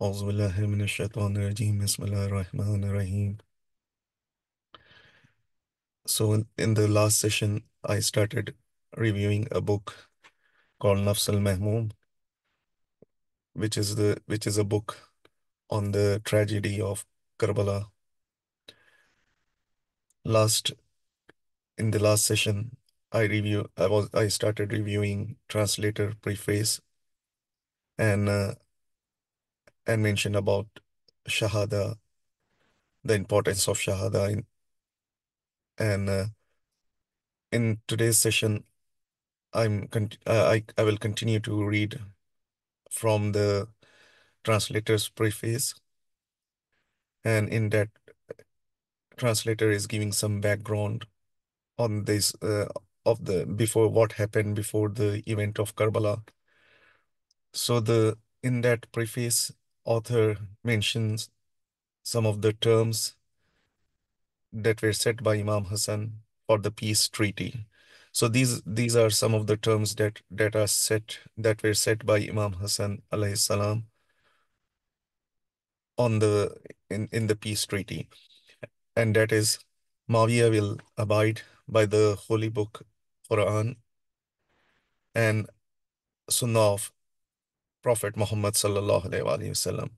أعوذ بالله من الشيطان الرجيم بسم الله الرحمن الرحيم. So in the last session, I started reviewing a book called Nafasul Mehmum, which is a book on the tragedy of Karbala. Last in the last session, I started reviewing translator preface and mentioned about Shahada, the importance of Shahada, and in today's session, I will continue to read from the translator's preface, and in that, translator is giving some background on this of the before what happened before the event of Karbala. So the in that preface, author mentions some of the terms that were set by Imam Hasan for the peace treaty. So these are some of the terms that were set by Imam Hasan alayhi salam on the in the peace treaty, and that is Muawiyah will abide by the holy book Quran and Sunnah of Prophet Muhammad sallallahu alaihi wasallam,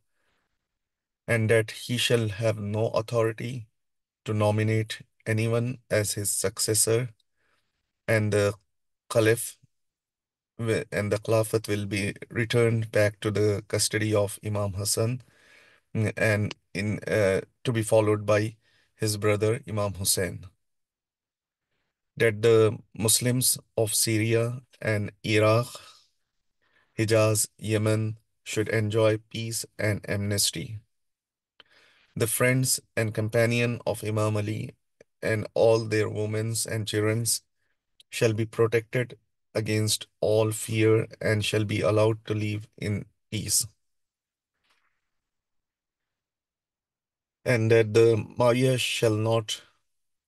and that he shall have no authority to nominate anyone as his successor, and the Caliph and the Khilafat will be returned back to the custody of Imam Hasan, and in to be followed by his brother Imam Hussain. That the Muslims of Syria and Iraq, Hijaz, Yemen should enjoy peace and amnesty. The friends and companion of Imam Ali and all their women and children shall be protected against all fear and shall be allowed to live in peace. And that the Maya shall not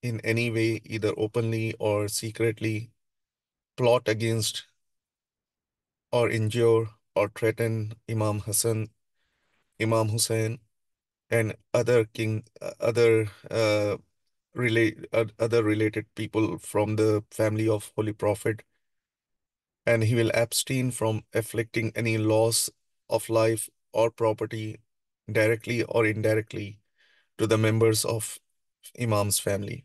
in any way, either openly or secretly, plot against or injure or threaten Imam Hassan, Imam Hussain, and other related people from the family of Holy Prophet, and he will abstain from afflicting any loss of life or property directly or indirectly to the members of Imam's family,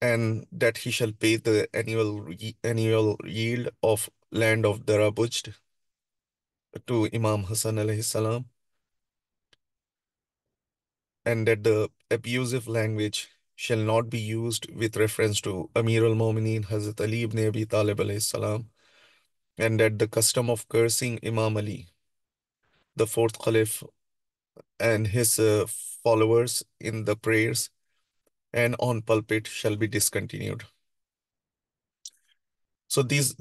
and that he shall pay the annual yield of land of Darabujd to Imam Hassan alayhi salam, and that the abusive language shall not be used with reference to Amir al-Mu'mineen Hazrat Ali ibn Abi Talib alayhi salam, and that the custom of cursing Imam Ali, the fourth Caliph, and his followers in the prayers and on pulpit shall be discontinued. So these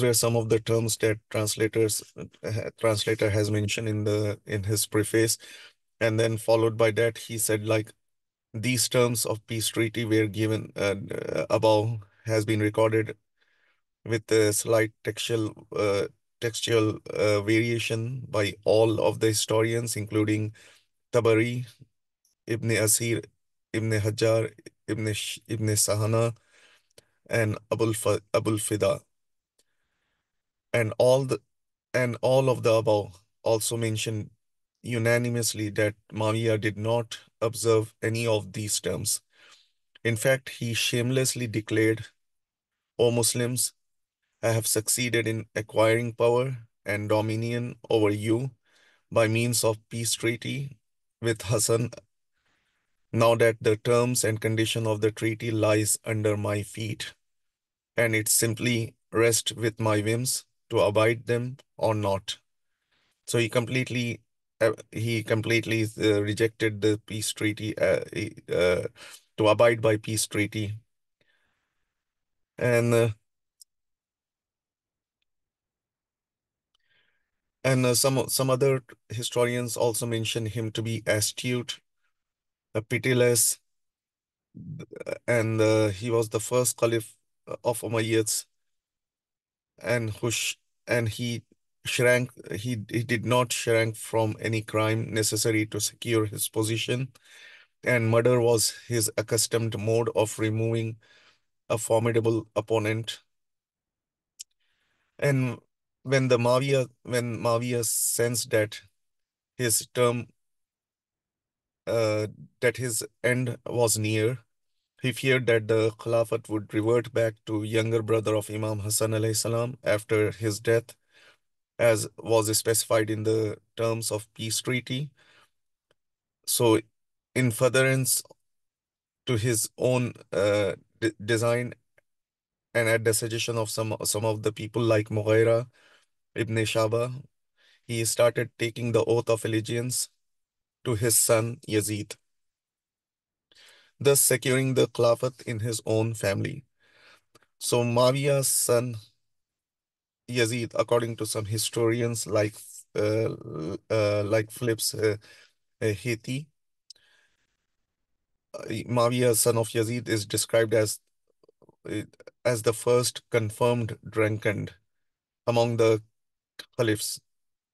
were some of the terms that translator has mentioned in his preface, and then followed by that he said like these terms of peace treaty were given above has been recorded with a slight textual variation by all of the historians, including Tabari, Ibn Asir, Ibn Hajar, Ibn Sahana, and Abul Fida, and all of the above also mentioned unanimously that Mawiya did not observe any of these terms. In fact, he shamelessly declared, "O Muslims, I have succeeded in acquiring power and dominion over you by means of peace treaty with Hassan. Now that the terms and condition of the treaty lies under my feet, and it simply rests with my whims to abide them or not." So he completely rejected the peace treaty to abide by peace treaty, and some other historians also mention him to be astute, pitiless, and he was the first caliph of Umayyads, and he shrank he did not shrank from any crime necessary to secure his position, and murder was his accustomed mode of removing a formidable opponent. And when Mawiya sensed his term uh, that his end was near, he feared that the Khilafat would revert back to younger brother of Imam Hasan alayhi salam after his death, as was specified in the terms of peace treaty. So, in furtherance to his own design, and at the suggestion of some of the people like Mughira ibn Shaba, he started taking the oath of allegiance to his son Yazid, thus securing the Khilafat in his own family. So Muawiyah's son Yazid, according to some historians like Philip's Heti, Muawiyah, son of Yazid, is described uh, as the first confirmed drunkard among the caliphs,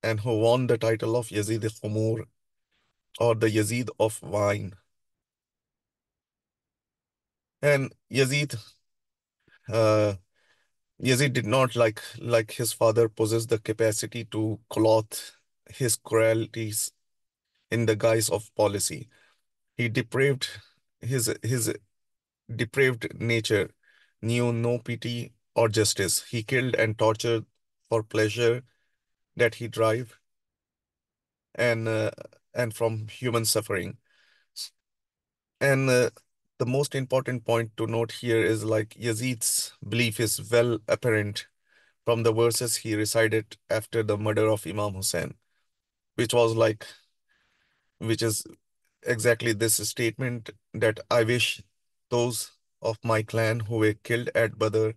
and who won the title of Yazid Khumur, or the Yazid of wine. And uh, Yazid did not, like his father, possess the capacity to clothe his cruelties in the guise of policy. He depraved his depraved nature knew no pity or justice. He killed and tortured for pleasure that he derived and from human suffering. And the most important point to note here is like Yazid's belief is well apparent from the verses he recited after the murder of Imam Hussain, which was like, which is exactly this statement that I wish those of my clan who were killed at Badr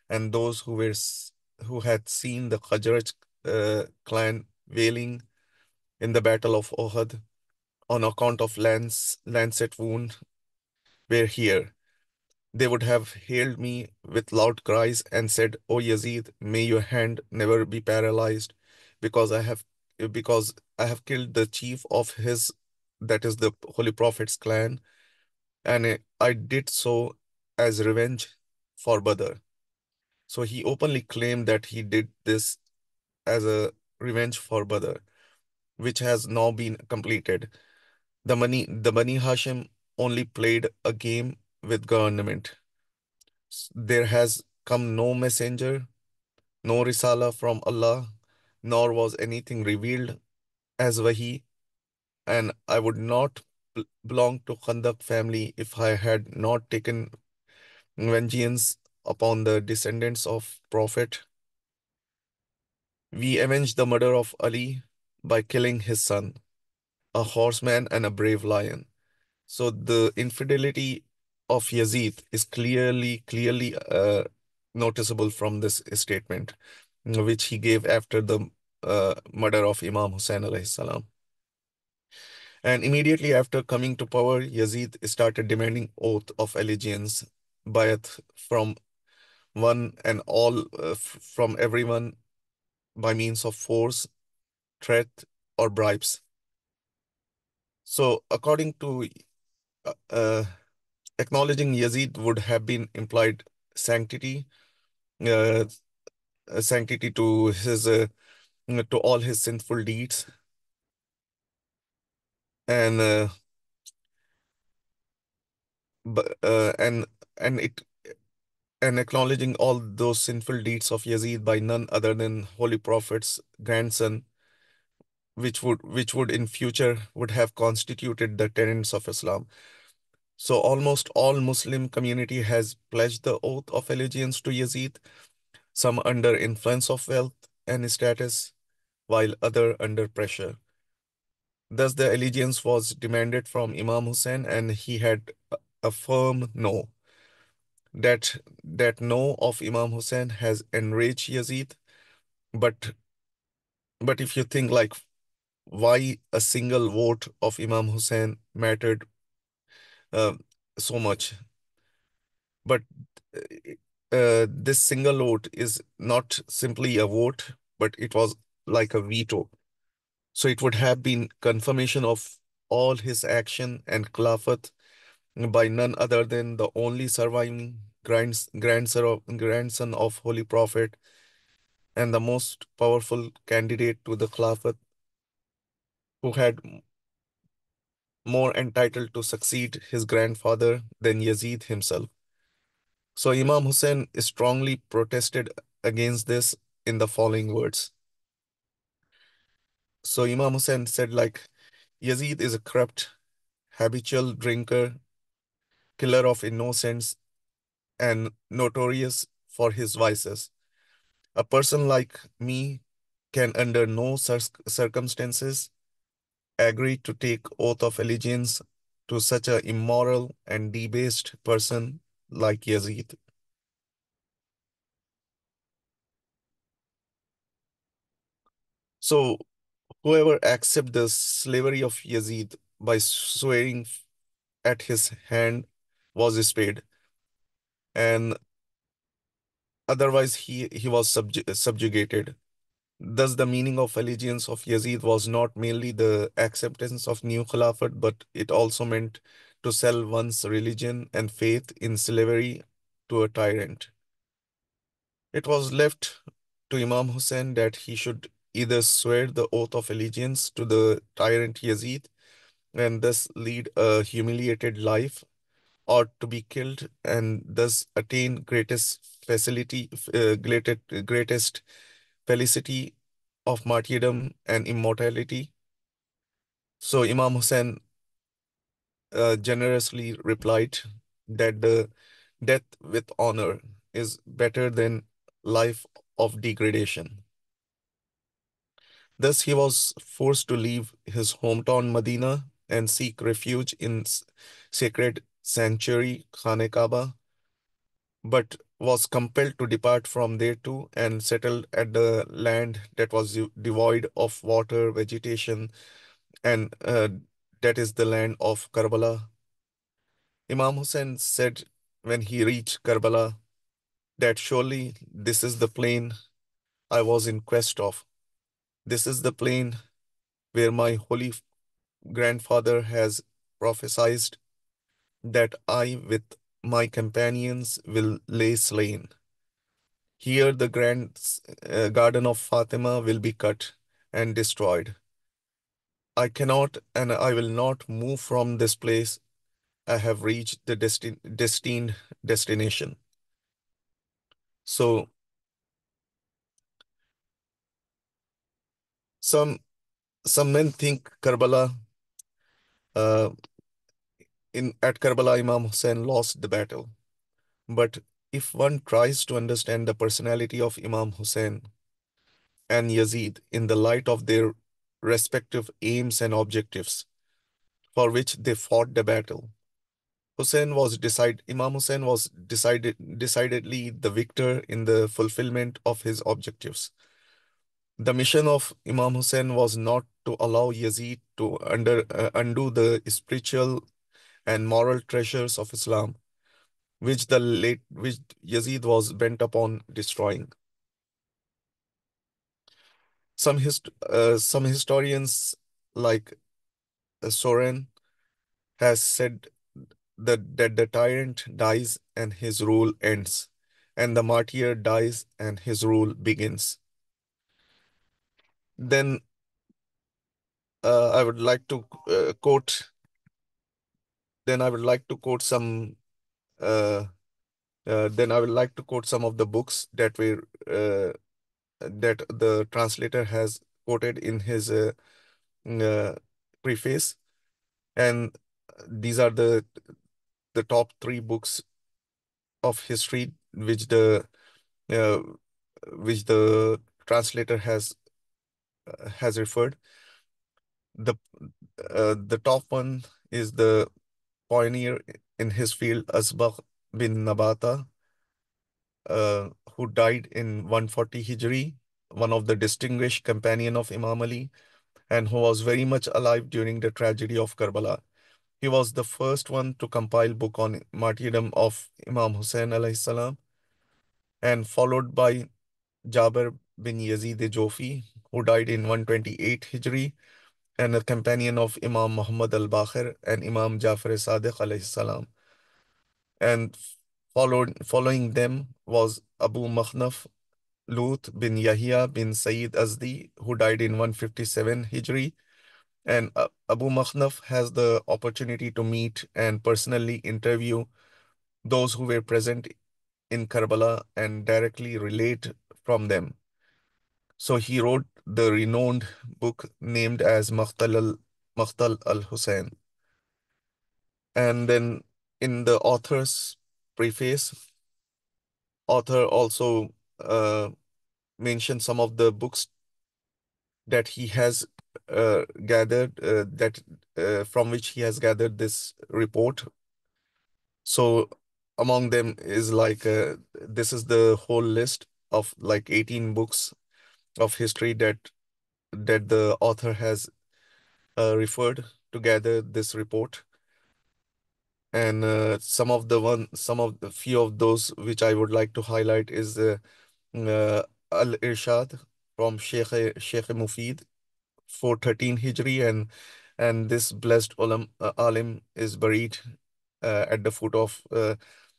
and those who had seen the Khazraj clan wailing in the Battle of Ohud on account of lancet wound were here. They would have hailed me with loud cries and said, "O Yazid, may your hand never be paralyzed, because I have killed the chief of his, that is the Holy Prophet's clan, and I did so as revenge for Badr." So he openly claimed that he did this as a revenge for Badr, which has now been completed. The Bani Hashim only played a game with government. There has come no messenger, no risala from Allah, nor was anything revealed as wahi, and I would not belong to Khandak family if I had not taken vengeance upon the descendants of Prophet. We avenged the murder of Ali by killing his son, a horseman and a brave lion. So the infidelity of Yazid is clearly noticeable from this statement, which he gave after the murder of Imam Hussain alayhi salam. And immediately after coming to power, Yazid started demanding oath of allegiance, bayat from one and all, from everyone by means of force, threat, or bribes. So, according to uh, uh, acknowledging Yazid would have been implied sanctity, uh, sanctity to to all his sinful deeds, and but and it and acknowledging all those sinful deeds of Yazid by none other than Holy Prophet's grandson, which would in future would have constituted the tenets of Islam. So almost all Muslim community has pledged the oath of allegiance to Yazid, some under influence of wealth and status, while other under pressure. Thus the allegiance was demanded from Imam Hussain, and he had a firm no. That no of Imam Hussain has enraged Yazid, but if you think like why a single vote of Imam Hussain mattered uh, so much, but this single vote is not simply a vote, but it was like a veto. So it would have been confirmation of all his action and Khilafat by none other than the only surviving grandson of Holy Prophet and the most powerful candidate to the Khilafat who had more entitled to succeed his grandfather than Yazid himself. So Imam Hussein strongly protested against this in the following words. So Imam Hussein said like Yazid is a corrupt, habitual drinker, killer of innocents, and notorious for his vices. A person like me can under no circumstances agree to take oath of allegiance to such a immoral and debased person like Yazid. So whoever accept the slavery of Yazid by swearing at his hand was spared, and otherwise he was subjugated. Thus, the meaning of allegiance of Yazid was not merely the acceptance of new Khilafat, but it also meant to sell one's religion and faith in slavery to a tyrant. It was left to Imam Hussein that he should either swear the oath of allegiance to the tyrant Yazid and thus lead a humiliated life, or to be killed and thus attain greatest felicity of martyrdom and immortality. So Imam Hussein generously replied that the death with honor is better than life of degradation. Thus, he was forced to leave his hometown Medina and seek refuge in sacred sanctuary Khane Kaaba, but was compelled to depart from there too and settled at the land that was devoid of water, vegetation, and that is the land of Karbala. Imam Hussein said when he reached Karbala that surely this is the plain I was in quest of. This is the plain where my holy grandfather has prophesied that I with my companions will lay slain. Here the garden of Fatima will be cut and destroyed. I cannot and I will not move from this place. I have reached the destined destination. So some some men think uh, at Karbala, Imam Hussein lost the battle. But if one tries to understand the personality of Imam Hussein and Yazid in the light of their respective aims and objectives for which they fought the battle, Imam Hussein was decidedly the victor in the fulfillment of his objectives. The mission of Imam Hussein was not to allow Yazid to undo the spiritual and moral treasures of Islam, which Yazid was bent upon destroying. Some historians, like Soren, has said that the tyrant dies and his rule ends, and the martyr dies and his rule begins. Then I would like to quote. Then I would like to quote some. Uh, then I would like to quote some of the books that the translator has quoted in his uh, preface, and these are the top three books of history uh, which the translator has referred. The top one is the pioneer in his field, Asbagh bin Nabata, who died in 140 Hijri, one of the distinguished companion of Imam Ali, and who was very much alive during the tragedy of Karbala. He was the first one to compile book on martyrdom of Imam Hussein alayhi salam, and followed by Jabir bin Yazid Jofi, who died in 128 Hijri, and a companion of Imam Muhammad al-Baqir and Imam Jafar Sadiq alayhi salam. And following them was Abu Makhnaf Lut bin Yahya bin Sayyid Azdi, who died in 157 Hijri. And Abu Makhnaf has the opportunity to meet and personally interview those who were present in Karbala and directly relate from them. So he wrote the renowned book named as Maqtal al-Hussain. And then in the author's preface, author also uh, mentioned some of the books that he has gathered that from which he has gathered this report. So among them is like this is the whole list of like 18 books of history that the author has referred to gather this report. And some of the few of those which I would like to highlight is uh, Al-Irshad from Sheikh Mufid, 413 Hijri, and this blessed alim is buried at the foot of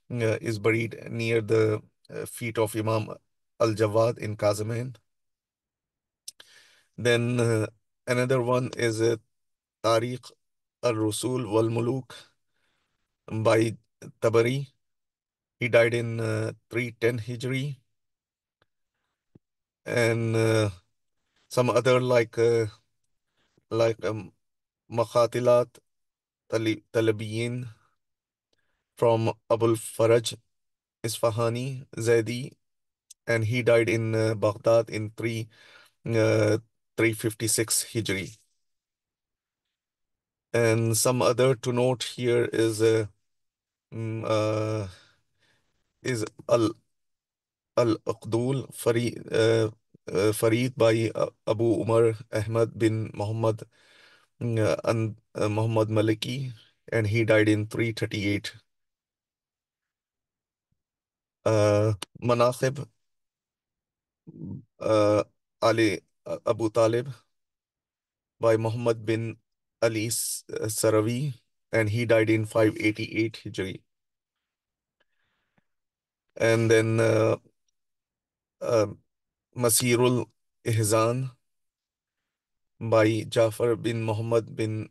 is buried near the feet of Imam Al-Jawad in Kazamain. Then another one is Tariq al-Rusul wal-Muluk by Tabari. He died in 310 Hijri. And some other like Maqatilat Talabiyin from Abul Faraj Isfahani Zaidi, and he died in Baghdad in 356 Hijri. And some other to note here mm, uh, is Al-Aqdul Farid by Abu Umar Ahmad bin Muhammad and Muhammad Maliki, and he died in 338. Manaqib uh, Ali Abu Talib by Muhammad bin Ali Sarawi, and he died in 588 Hijri. And then uh, Masirul Ihzan by Jafar bin Muhammad bin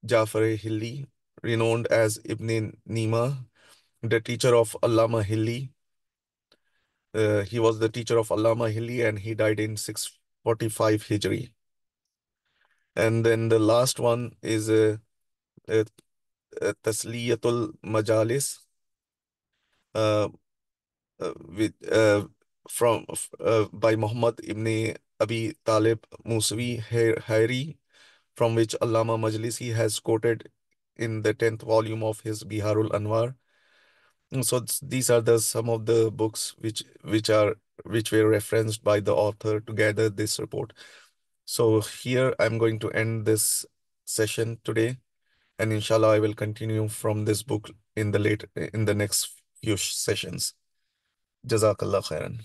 Jafar Hilli, renowned as Ibn Nima, the teacher of Allama Hilli. He was the teacher of Allama Hilli, and he died in 645 Hijri. And then the last one is uh, Tasliyatul Majalis uh, with by Muhammad ibn Abi Talib Musawi Hairi, from which Allama Majlisi has quoted in the 10th volume of his Biharul Anwar. And so these are the some of the books which were referenced by the author to gather this report. So here I'm going to end this session today, and inshallah I will continue from this book in the next few sessions. Jazakallah khairan.